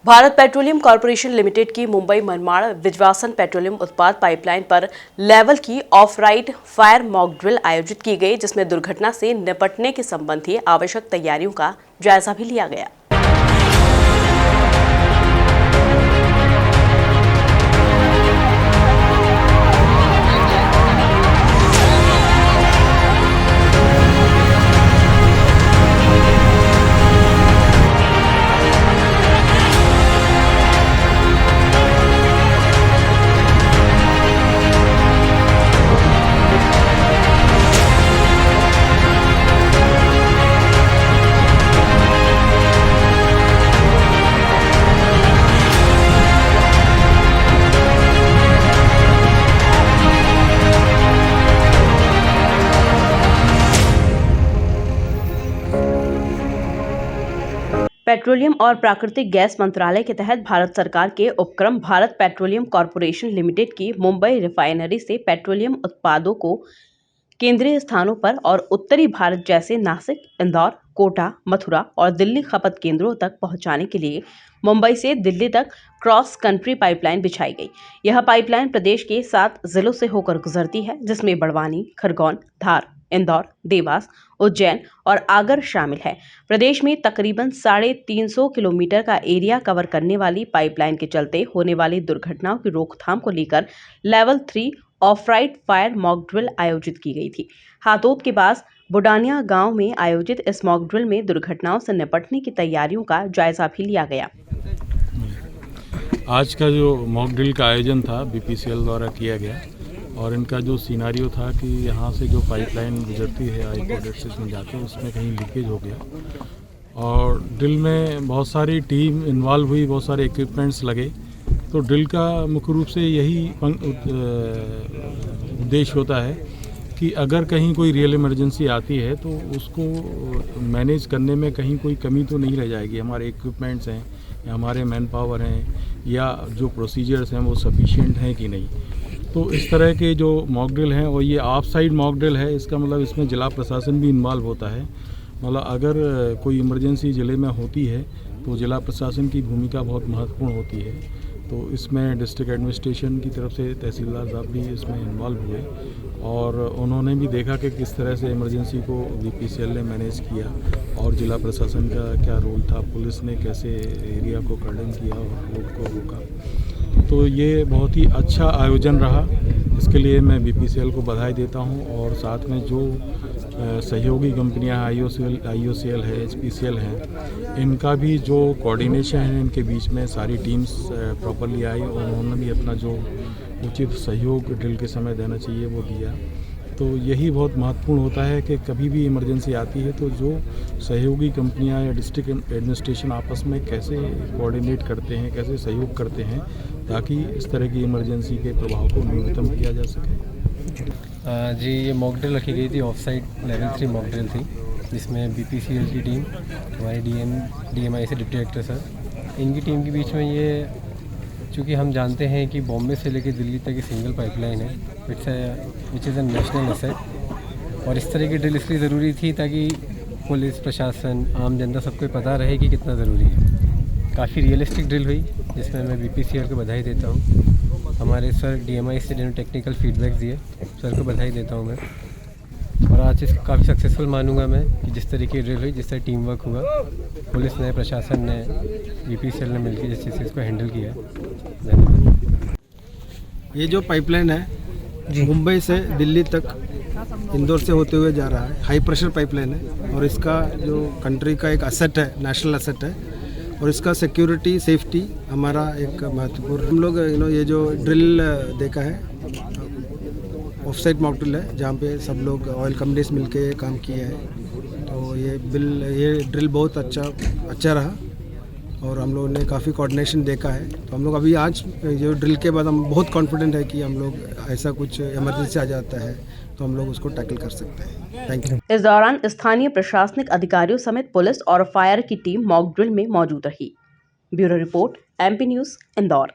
Bharat petroleum corporation limited की Mumbai Manmad विजवासन petroleum उत्पाद pipeline पर लेवल की of right fire mock drill आयोजित की गई, जिसमें दुर्घटना से निपटने के संबंधी आवश्यक तैयारियों का जायजा भी लिया गया। पेट्रोलियम और प्राकृतिक गैस मंत्रालय के तहत भारत सरकार के उपक्रम भारत पेट्रोलियम कॉर्पोरेशन लिमिटेड की मुंबई रिफाइनरी से पेट्रोलियम उत्पादों को केंद्रीय स्थानों पर और उत्तरी भारत जैसे नासिक, इंदौर, कोटा, मथुरा और दिल्ली खपत केंद्रों तक पहुंचाने के लिए मुंबई से दिल्ली तक क्रॉस कंट्री पाइपलाइन बिछाई गई। यह पाइपलाइन प्रदेश के 7 जिलों से होकर गुजरती है, जिसमें बड़वानी, खरगोन, धार, इंदौर, देवास, उज्जैन और आगर शामिल है। प्रदेश में तकरीबन 350 किलोमीटर का एरिया कवर करने वाली पाइपलाइन के चलते होने वाली दुर्घटनाओं की रोकथाम को लेकर level 3 of right fire mock drill आयोजित की गई थी। हाथोद के पास बुडानिया गांव में आयोजित इस मॉक ड्रिल में दुर्घटनाओं से निपटने की तैयारियों का जायजा भी लिया गया। आज का जो मॉक ड्रिल का आयोजन था बीपीसीएल द्वारा किया गया और इनका जो सिनारियो था कि यहाँ से जो पाइपलाइन गुजरती है आईपोर्ट एक्सेस में जाके उसमें कहीं लीकेज हो गया और ड्रिल में बहुत सारी टीम इन्वॉल्व हुई, बहुत सारे इक्विपमेंट्स लगे। तो ड्रिल का मुख्य रूप से यही उद्देश्य होता है कि अगर कहीं कोई रियल इमरजेंसी आती है तो उसको मैनेज करने में कहीं कोई कमी तो नहीं रह जाएगी। हमारे इक्विपमेंट्स हैं या हमारे मैन पावर हैं या जो प्रोसीजर्स हैं वो सफिशिएंट हैं कि नहीं। तो इस तरह के जो मॉक ड्रिल हैं और ये ऑफ साइड मॉक ड्रिल है, इसका मतलब इसमें जिला प्रशासन भी इन्वॉल्व होता है। मतलब अगर कोई इमरजेंसी ज़िले में होती है तो जिला प्रशासन की भूमिका बहुत महत्वपूर्ण होती है। तो इसमें डिस्ट्रिक्ट एडमिनिस्ट्रेशन की तरफ से तहसीलदार साहब भी इसमें इन्वॉल्व हुए और उन्होंने भी देखा कि किस तरह से इमरजेंसी को बीपीसीएल ने मैनेज किया और जिला प्रशासन का क्या रोल था, पुलिस ने कैसे एरिया को कर्डन किया और रोड को रोका। तो ये बहुत ही अच्छा आयोजन रहा, इसके लिए मैं बीपीसीएल को बधाई देता हूं और साथ में जो सहयोगी कंपनियां आईओसीएल है, एचपीसीएल हैं, इनका भी जो कोऑर्डिनेशन है इनके बीच में सारी टीम्स प्रॉपरली आई और उन्होंने भी अपना जो उचित सहयोग ड्रिल के समय देना चाहिए वो दिया। तो यही बहुत महत्वपूर्ण होता है कि कभी भी इमरजेंसी आती है तो जो सहयोगी कंपनियां या डिस्ट्रिक्ट एडमिनिस्ट्रेशन आपस में कैसे कोऑर्डिनेट करते हैं, कैसे सहयोग करते हैं ताकि इस तरह की इमरजेंसी के प्रभाव को न्यूनतम किया जा सके। जी, ये मॉक ड्रिल रखी गई थी, of side level 3 mock drill थी, जिसमें बीपीसीएल की टीम, हमारे डीएमआई से डिप्टी डायरेक्टर सर, इनकी टीम के बीच में ये, चूँकि हम जानते हैं कि बॉम्बे से लेकर दिल्ली तक एक सिंगल पाइपलाइन है which is a national asset और इस तरह की ड्रिल इसलिए ज़रूरी थी ताकि पुलिस प्रशासन, आम जनता सबको पता रहे कि कितना ज़रूरी है। काफ़ी रियलिस्टिक ड्रिल हुई जिसमें मैं बीपीसीएल को बधाई देता हूँ। हमारे सर डीएमआई से जिन्होंने टेक्निकल फीडबैक दिए, सर को बधाई देता हूँ मैं। और आज इस काफ़ी सक्सेसफुल मानूंगा मैं कि जिस तरीके की ड्रिल हुई, जिस तरह टीम वर्क हुआ, पुलिस ने, प्रशासन ने, बीपीसीएल ने मिलकर जिस चीज़ से इसको हैंडल किया। ये जो पाइपलाइन है मुंबई से दिल्ली तक इंदौर से होते हुए जा रहा है, हाई प्रेशर पाइपलाइन है और इसका जो कंट्री का एक एसेट है, नेशनल एसेट है और इसका सिक्योरिटी, सेफ्टी हमारा एक महत्वपूर्ण। हम लोग ये जो ड्रिल देखा है ऑफ साइड मॉक ड्रिल है जहाँ पे सब लोग ऑयल कंपनीज मिलके काम किए हैं। तो ये ड्रिल बहुत अच्छा रहा और हम लोगों ने काफ़ी कोऑर्डिनेशन देखा है। तो हम लोग अभी आज जो ड्रिल के बाद हम बहुत कॉन्फिडेंट है कि हम लोग ऐसा कुछ इमरजेंसी आ जाता है तो हम लोग उसको टैकल कर सकते हैं। Thank you. इस दौरान स्थानीय प्रशासनिक अधिकारियों समेत पुलिस और फायर की टीम मॉक ड्रिल में मौजूद रही। Bureau report, MP news, Indore.